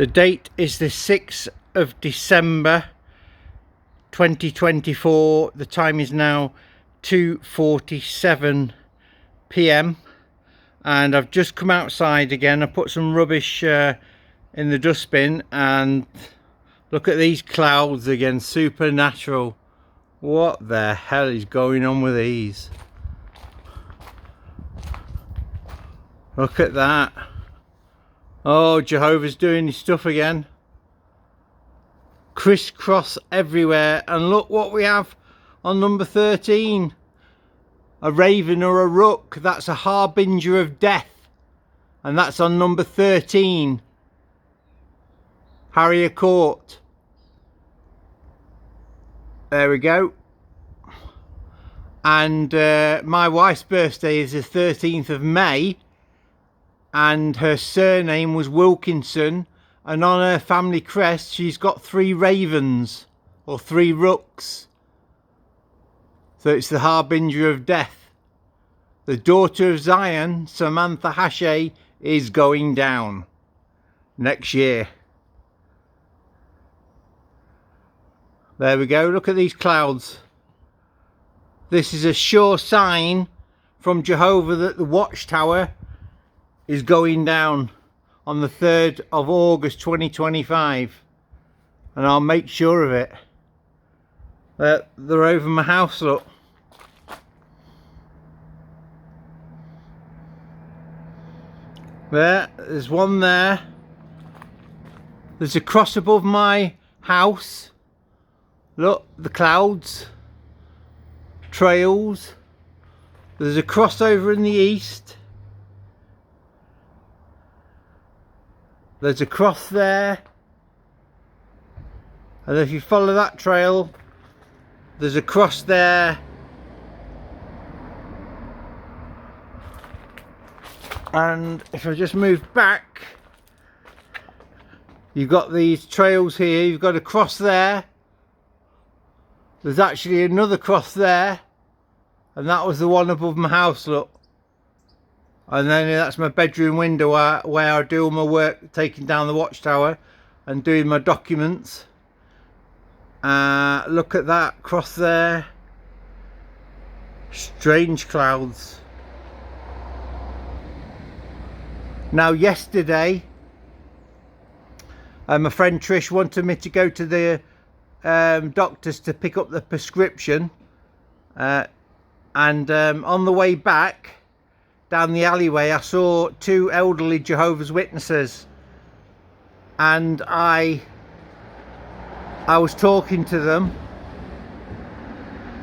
The date is the 6th of December 2024. The time is now 2:47 p.m. and I've just come outside again. I put some rubbish in the dustbin, and look at these clouds again. Supernatural. What the hell is going on with these? Look at that. Oh, Jehovah's doing his stuff again. Crisscross everywhere. And look what we have on number 13. A raven or a rook. That's a harbinger of death. And that's on number 13. Harrier Court. There we go. And my wife's birthday is the 13th of May. And her surname was Wilkinson, and on her family crest she's got 3 ravens or 3 rooks, so it's the harbinger of death. The daughter of Zion, Samantha Hashay, is going down next year. There we go. Look at these clouds. This is a sure sign from Jehovah that the Watchtower is going down on the 3rd of August 2025, and I'll make sure of it. They're over my house, look. There's one there. There's a cross above my house. Look, the clouds, trails. There's a cross over in the east. There's a cross there, and if you follow that trail, there's a cross there, and if I just move back, you've got these trails here. You've got a cross there, there's actually another cross there, and that was the one above my house, look. And then that's my bedroom window where I do all my work, taking down the watchtower and doing my documents. Look at that cross there. Strange clouds. Now yesterday, my friend Trish wanted me to go to the doctors to pick up the prescription. And on the way back, down the alleyway, I saw 2 elderly Jehovah's Witnesses, and I was talking to them.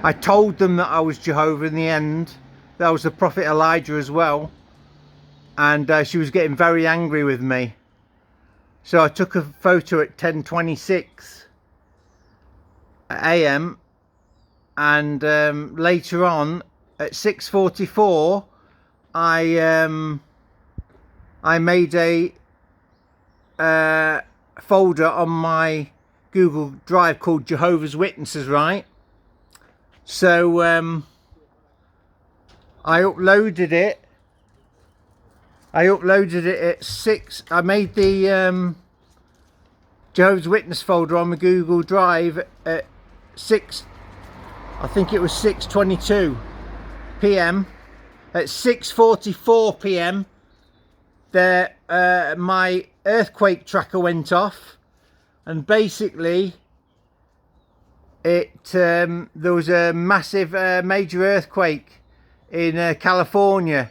I told them that I was Jehovah in the end. That was the prophet Elijah as well, and she was getting very angry with me. So I took a photo at 10:26 a.m. and later on at 6:44 I made a folder on my Google Drive called Jehovah's Witnesses, right? So I uploaded it. At 6. I made the Jehovah's Witness folder on my Google Drive at 6. I think it was 6:22 p.m. At 6:44 p.m. there my earthquake tracker went off, and basically there was a massive major earthquake in California,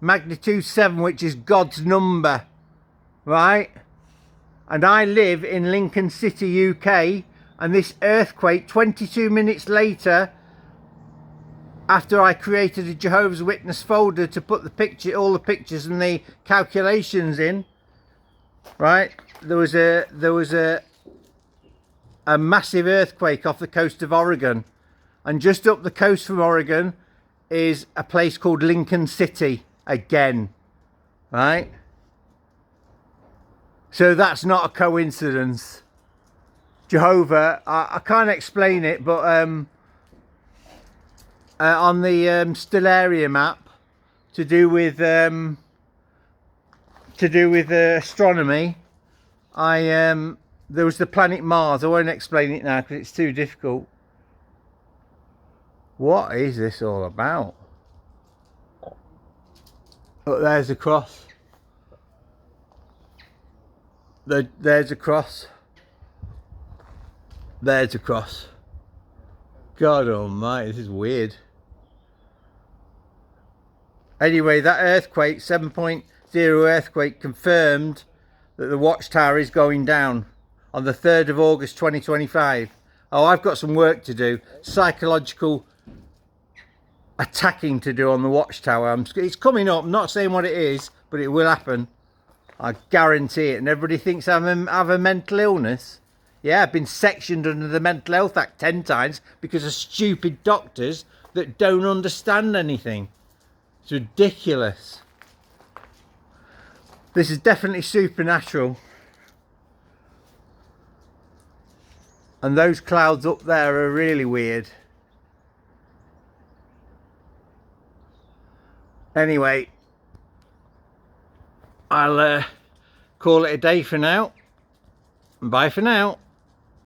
magnitude 7, which is God's number, right? And I live in Lincoln City, UK, and this earthquake 22 minutes later, after I created a Jehovah's Witness folder to put all the pictures and the calculations in, right? There was a massive earthquake off the coast of Oregon, and just up the coast from Oregon is a place called Lincoln City again, right? So that's not a coincidence. Jehovah, I can't explain it, but on the Stellaria map, to do with to do with astronomy. There was the planet Mars. I won't explain it now because it's too difficult. What is this all about? Oh, there's a cross. There's a cross. There's a cross. God almighty, this is weird. Anyway, that earthquake, 7.0 earthquake, confirmed that the watchtower is going down on the 3rd of August 2025. Oh, I've got some work to do. Psychological attacking to do on the watchtower. It's coming up. I'm not saying what it is, but it will happen. I guarantee it. And everybody thinks I have a mental illness. Yeah, I've been sectioned under the Mental Health Act 10 times because of stupid doctors that don't understand anything. It's ridiculous. This is definitely supernatural. And those clouds up there are really weird. Anyway, I'll call it a day for now. Bye for now.